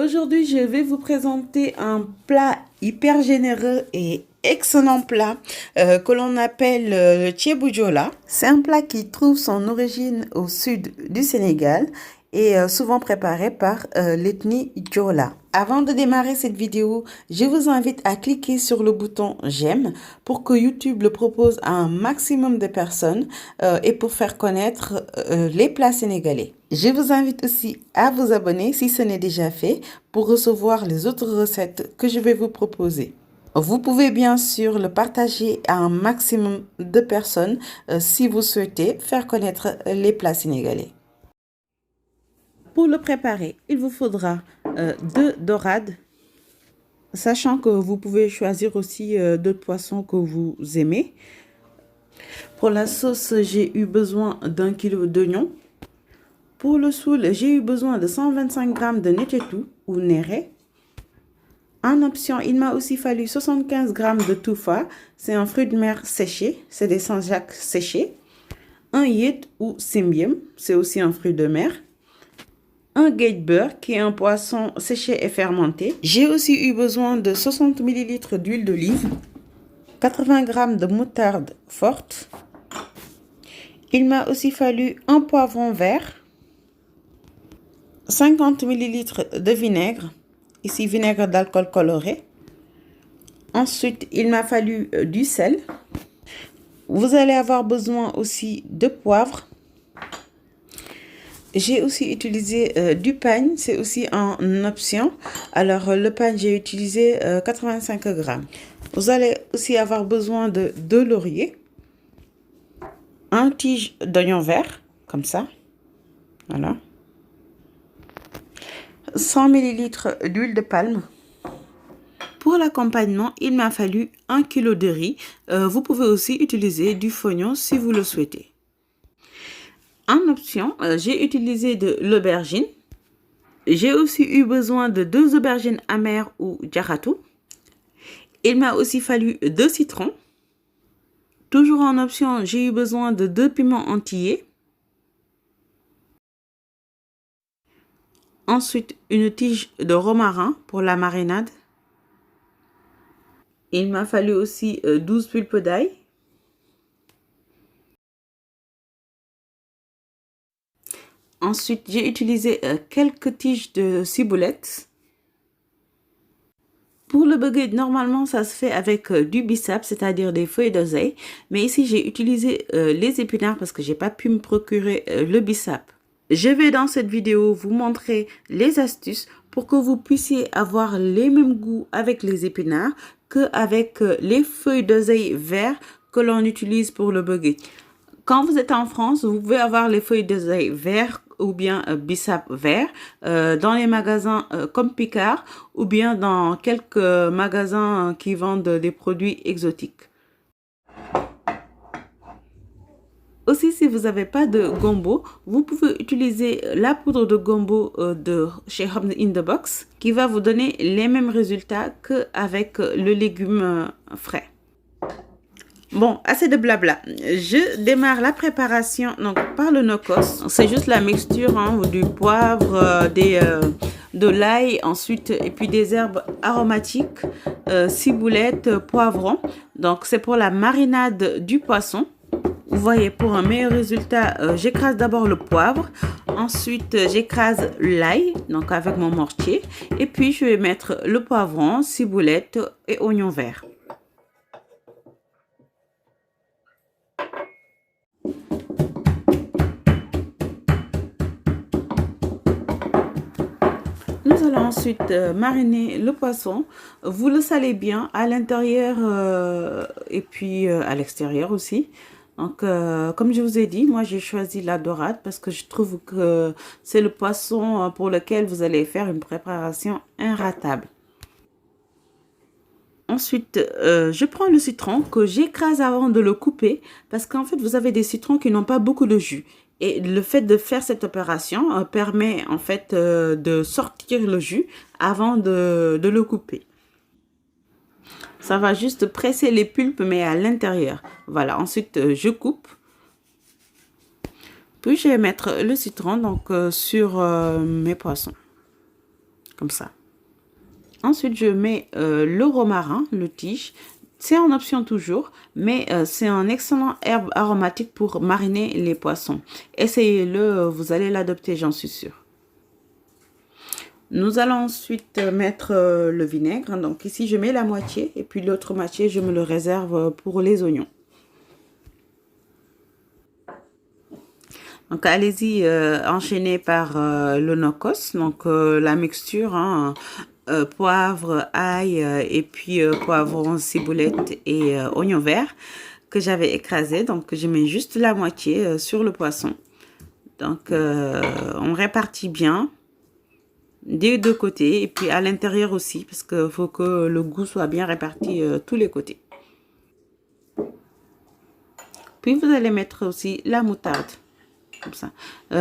Aujourd'hui, je vais vous présenter un plat hyper généreux et excellent plat que l'on appelle le ceebu joola. C'est un plat qui trouve son origine au sud du Sénégal et souvent préparé par l'ethnie Joola. Avant de démarrer cette vidéo, je vous invite à cliquer sur le bouton j'aime pour que YouTube le propose à un maximum de personnes et pour faire connaître les plats sénégalais. Je vous invite aussi à vous abonner si ce n'est déjà fait pour recevoir les autres recettes que je vais vous proposer. Vous pouvez bien sûr le partager à un maximum de personnes si vous souhaitez faire connaître les plats sénégalais. Pour le préparer, il vous faudra 2 dorades, sachant que vous pouvez choisir aussi d'autres poissons que vous aimez. Pour la sauce, j'ai eu besoin d'1 kg d'oignons. Pour le soul, j'ai eu besoin de 125 g de netetu ou néré. En option, il m'a aussi fallu 75 g de tufa, c'est un fruit de mer séché, c'est des Saint-Jacques séchés. Un yet ou simbium, c'est aussi un fruit de mer. Un gatebird qui est un poisson séché et fermenté. J'ai aussi eu besoin de 60 ml d'huile d'olive, 80 g de moutarde forte. Il m'a aussi fallu un poivron vert, 50 ml de vinaigre, ici vinaigre d'alcool coloré. Ensuite, il m'a fallu du sel. Vous allez avoir besoin aussi de poivre. J'ai aussi utilisé du pain, c'est aussi en option. Alors le pain, j'ai utilisé 85 g. Vous allez aussi avoir besoin de 2 lauriers, un tige d'oignon vert, comme ça, voilà, 100 ml d'huile de palme. Pour l'accompagnement, il m'a fallu 1 kg de riz. Vous pouvez aussi utiliser du fondant si vous le souhaitez. En option, j'ai utilisé de l'aubergine. J'ai aussi eu besoin de 2 aubergines amères ou jarratou. Il m'a aussi fallu 2 citrons. Toujours en option, j'ai eu besoin de 2 piments entiers. Ensuite, une tige de romarin pour la marinade. Il m'a fallu aussi 12 pulpes d'ail. Ensuite, j'ai utilisé quelques tiges de ciboulette. Pour le bugged, normalement, ça se fait avec du bissap, c'est-à-dire des feuilles d'oseille. Mais ici, j'ai utilisé les épinards parce que j'ai pas pu me procurer le bissap. Je vais dans cette vidéo vous montrer les astuces pour que vous puissiez avoir les mêmes goûts avec les épinards qu'avec les feuilles d'oseille vert que l'on utilise pour le bugged. Quand vous êtes en France, vous pouvez avoir les feuilles d'oseille vert ou bien bissap vert dans les magasins comme Picard ou bien dans quelques magasins qui vendent des produits exotiques. Aussi, si vous n'avez pas de gombo, vous pouvez utiliser la poudre de gombo de chez Home in the Box qui va vous donner les mêmes résultats qu'avec le légume frais. Bon, assez de blabla. Je démarre la préparation donc par le no-cost. C'est juste la mixture du poivre, de l'ail, ensuite et puis des herbes aromatiques, ciboulette, poivron. Donc c'est pour la marinade du poisson. Vous voyez, pour un meilleur résultat, j'écrase d'abord le poivre, ensuite j'écrase l'ail, donc avec mon mortier, et puis je vais mettre le poivron, ciboulette et oignon vert. Nous allons ensuite mariner le poisson. Vous le salez bien à l'intérieur et puis à l'extérieur aussi. Donc, comme je vous ai dit, moi j'ai choisi la dorade parce que je trouve que c'est le poisson pour lequel vous allez faire une préparation inratable. Ensuite, je prends le citron que j'écrase avant de le couper parce qu'en fait, vous avez des citrons qui n'ont pas beaucoup de jus. Et le fait de faire cette opération permet en fait de sortir le jus avant de le couper. Ça va juste presser les pulpes mais à l'intérieur. Voilà, ensuite je coupe. Puis je vais mettre le citron donc sur mes poissons. Comme ça. Ensuite, je mets le romarin, le tige. C'est en option toujours, mais c'est un excellent herbe aromatique pour mariner les poissons. Essayez-le, vous allez l'adopter, j'en suis sûre. Nous allons ensuite mettre le vinaigre. Donc ici, je mets la moitié et puis l'autre moitié, je me le réserve pour les oignons. Donc allez-y, enchaînez par le nokos, donc la mixture, hein, poivre, ail et puis poivron, ciboulette et oignon vert que j'avais écrasé. Donc je mets juste la moitié sur le poisson. Donc on répartit bien des deux côtés et puis à l'intérieur aussi parce qu'il faut que le goût soit bien réparti tous les côtés. Puis vous allez mettre aussi la moutarde. Comme ça.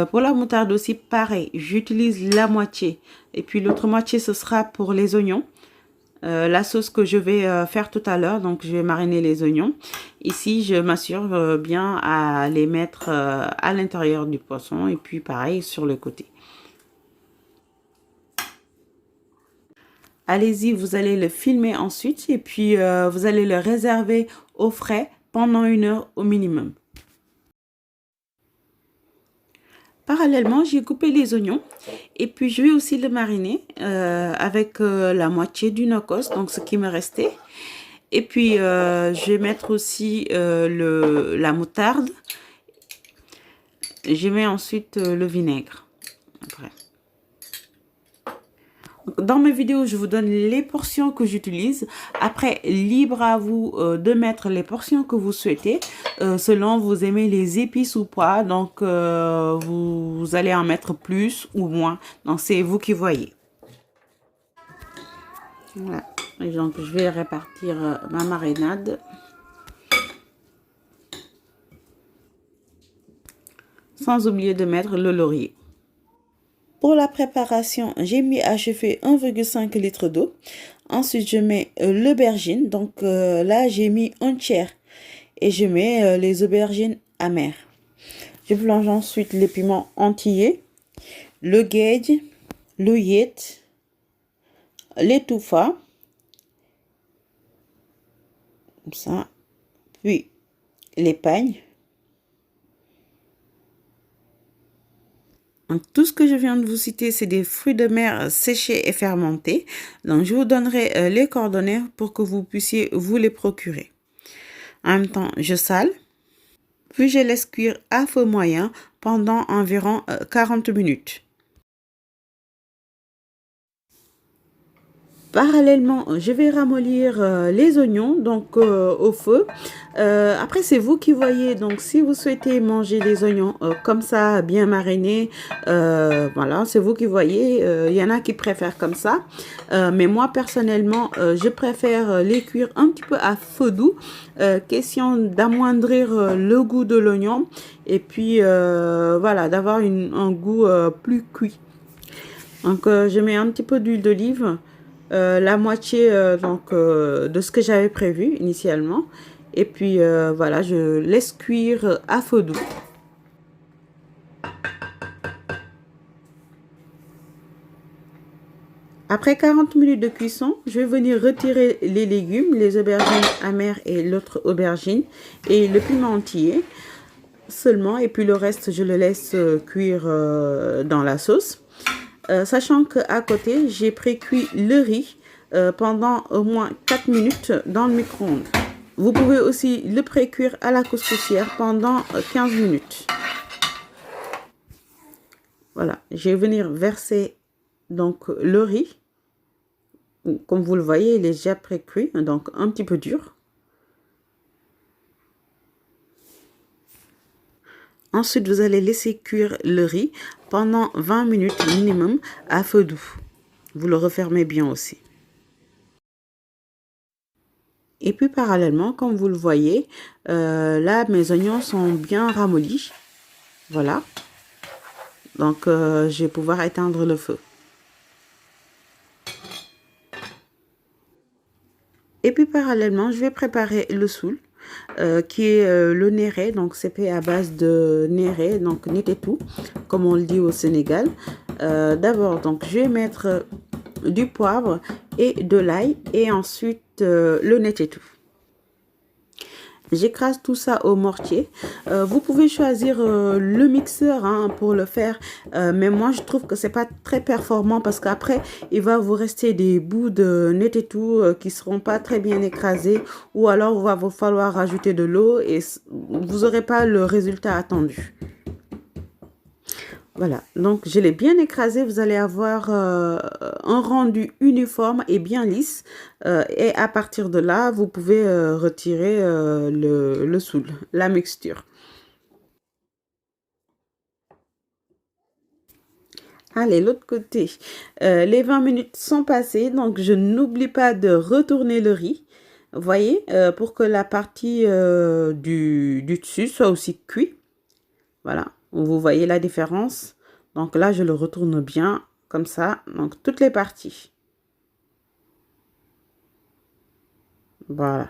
Pour la moutarde aussi, pareil, j'utilise la moitié. Et puis l'autre moitié, ce sera pour les oignons. La sauce que je vais faire tout à l'heure, donc je vais mariner les oignons. Ici, je m'assure bien à les mettre à l'intérieur du poisson. Et puis pareil, sur le côté. Allez-y, vous allez le filmer ensuite. Et puis, vous allez le réserver au frais pendant 1 heure au minimum. Parallèlement, j'ai coupé les oignons et puis je vais aussi le mariner avec la moitié du nokos, donc ce qui me restait. Et puis, je vais mettre aussi la moutarde. Je mets ensuite le vinaigre après. Dans mes vidéos, je vous donne les portions que j'utilise. Après, libre à vous de mettre les portions que vous souhaitez. Selon vous aimez les épices ou pas. Donc, vous allez en mettre plus ou moins. Donc, c'est vous qui voyez. Voilà. Et donc, je vais répartir ma marinade. Sans oublier de mettre le laurier. Pour la préparation, j'ai mis à chauffer 1,5 litre d'eau. Ensuite, je mets l'aubergine. Donc là, j'ai mis un tiers. Et je mets les aubergines amères. Je plonge ensuite les piments entiers, le gage, le yet, l'étouffa. Comme ça. Puis l'épagne. Donc, tout ce que je viens de vous citer, c'est des fruits de mer séchés et fermentés. Donc, je vous donnerai les coordonnées pour que vous puissiez vous les procurer. En même temps, je sale. Puis, je laisse cuire à feu moyen pendant environ 40 minutes. Parallèlement, je vais ramollir les oignons donc au feu. Après, c'est vous qui voyez. Donc, si vous souhaitez manger les oignons comme ça, bien marinés, voilà, c'est vous qui voyez. Il y en a qui préfèrent comme ça. Mais moi, personnellement, je préfère les cuire un petit peu à feu doux. Question d'amoindrir le goût de l'oignon. Et puis, voilà, d'avoir un goût plus cuit. Donc, je mets un petit peu d'huile d'olive. La moitié de ce que j'avais prévu initialement et puis voilà, je laisse cuire à feu doux. Après 40 minutes de cuisson, je vais venir retirer les légumes, les aubergines amères et l'autre aubergine et le piment entier seulement et puis le reste je le laisse cuire dans la sauce. Sachant qu'à côté, j'ai pré-cuit le riz pendant au moins 4 minutes dans le micro-ondes. Vous pouvez aussi le pré-cuire à la couscoussière pendant 15 minutes. Voilà, je vais venir verser donc le riz. Comme vous le voyez, il est déjà pré-cuit, donc un petit peu dur. Ensuite, vous allez laisser cuire le riz pendant 20 minutes minimum à feu doux. Vous le refermez bien aussi. Et puis parallèlement, comme vous le voyez, là, mes oignons sont bien ramollis. Voilà. Donc, je vais pouvoir éteindre le feu. Et puis parallèlement, je vais préparer le soul. Qui est le néré, donc c'est fait à base de néré, donc tout comme on le dit au Sénégal. D'abord, donc je vais mettre du poivre et de l'ail et ensuite le netetou. J'écrase tout ça au mortier. Vous pouvez choisir le mixeur hein, pour le faire, mais moi je trouve que c'est pas très performant parce qu'après il va vous rester des bouts de netetou qui seront pas très bien écrasés, ou alors il va vous falloir rajouter de l'eau et vous n'aurez pas le résultat attendu. Voilà, donc je l'ai bien écrasé, vous allez avoir un rendu uniforme et bien lisse. Et à partir de là, vous pouvez retirer le soul, la mixture. Allez, l'autre côté, les 20 minutes sont passées, donc je n'oublie pas de retourner le riz. Vous voyez, pour que la partie du dessus soit aussi cuite. Voilà, vous voyez la différence. Donc là, je le retourne bien, comme ça. Donc, toutes les parties. Voilà.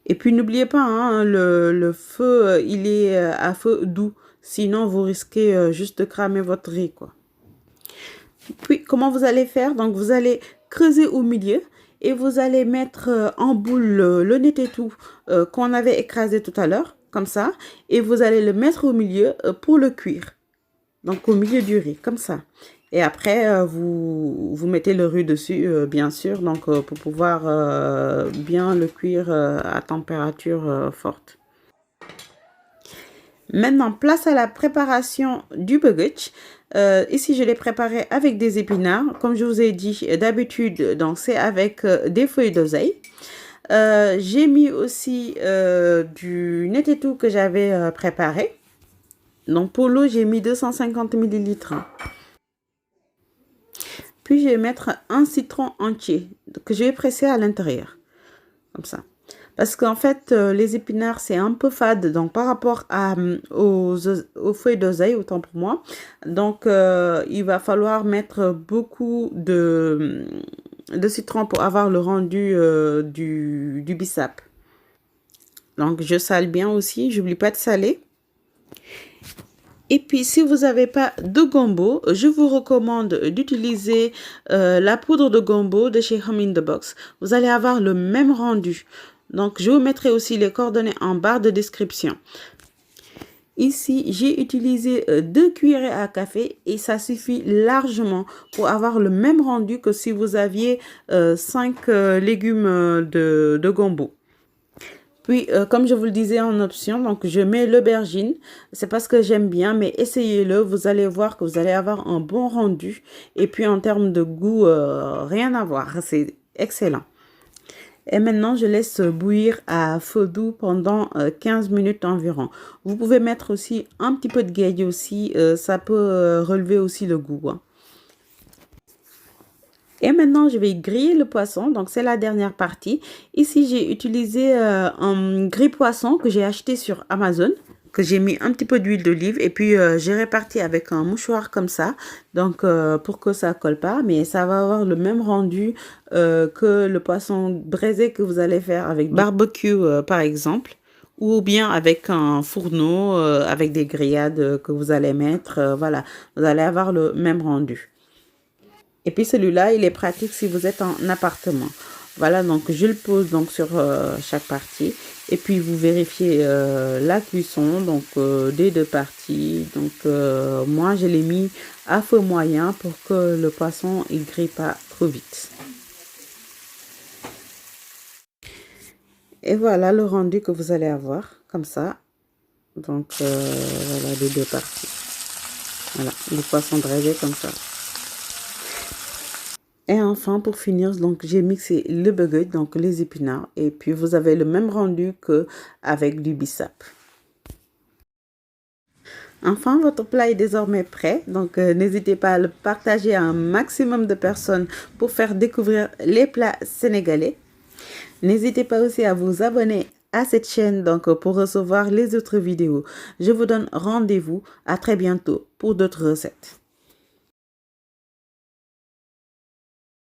Et puis, n'oubliez pas, hein, le feu, il est à feu doux. Sinon, vous risquez juste de cramer votre riz, quoi. Puis, comment vous allez faire? Donc, vous allez creuser au milieu. Et vous allez mettre en boule le netetou qu'on avait écrasé tout à l'heure. Comme ça, et vous allez le mettre au milieu pour le cuire. Donc au milieu du riz, comme ça. Et après, vous mettez le riz dessus, bien sûr, donc pour pouvoir bien le cuire à température forte. Maintenant, place à la préparation du bugutch. Ici, je l'ai préparé avec des épinards. Comme je vous ai dit, d'habitude, donc c'est avec des feuilles d'oseille. J'ai mis aussi du netetou que j'avais préparé. Donc pour l'eau, j'ai mis 250 ml. Puis je vais mettre un citron entier que je vais presser à l'intérieur. Comme ça. Parce qu'en fait, les épinards, c'est un peu fade. Donc par rapport aux feuilles d'oseille, autant pour moi. Donc il va falloir mettre beaucoup de citron pour avoir le rendu du bissap. Donc je sale bien aussi, j'oublie pas de saler. Et puis si vous n'avez pas de gombo, je vous recommande d'utiliser la poudre de gombo de chez Hum in the Box. Vous allez avoir le même rendu. Donc je vous mettrai aussi les coordonnées en barre de description. Ici, j'ai utilisé 2 cuillerées à café et ça suffit largement pour avoir le même rendu que si vous aviez 5 légumes de gombo. Puis, comme je vous le disais en option, donc je mets l'aubergine. C'est parce que j'aime bien, mais essayez-le. Vous allez voir que vous allez avoir un bon rendu. Et puis, en termes de goût, rien à voir. C'est excellent. Et maintenant, je laisse bouillir à feu doux pendant 15 minutes environ. Vous pouvez mettre aussi un petit peu de gueule aussi. Ça peut relever aussi le goût. Hein. Et maintenant, je vais griller le poisson. Donc, c'est la dernière partie. Ici, j'ai utilisé un grille-poisson que j'ai acheté sur Amazon. Que j'ai mis un petit peu d'huile d'olive. Et puis, j'ai réparti avec un mouchoir comme ça. Donc, pour que ça ne colle pas. Mais ça va avoir le même rendu que le poisson braisé que vous allez faire avec barbecue, par exemple. Ou bien avec un fourneau, avec des grillades que vous allez mettre. Voilà, vous allez avoir le même rendu. Et puis celui-là, il est pratique si vous êtes en appartement. Voilà, donc je le pose donc sur chaque partie. Et puis vous vérifiez la cuisson donc des 2 parties. Donc moi, je l'ai mis à feu moyen pour que le poisson ne grille pas trop vite. Et voilà le rendu que vous allez avoir, comme ça. Donc voilà les 2 parties. Voilà, le poisson braisé comme ça. Et enfin, pour finir, donc j'ai mixé le bugutch, donc les épinards. Et puis, vous avez le même rendu qu'avec du bissap. Enfin, votre plat est désormais prêt. Donc, n'hésitez pas à le partager à un maximum de personnes pour faire découvrir les plats sénégalais. N'hésitez pas aussi à vous abonner à cette chaîne donc pour recevoir les autres vidéos. Je vous donne rendez-vous à très bientôt pour d'autres recettes.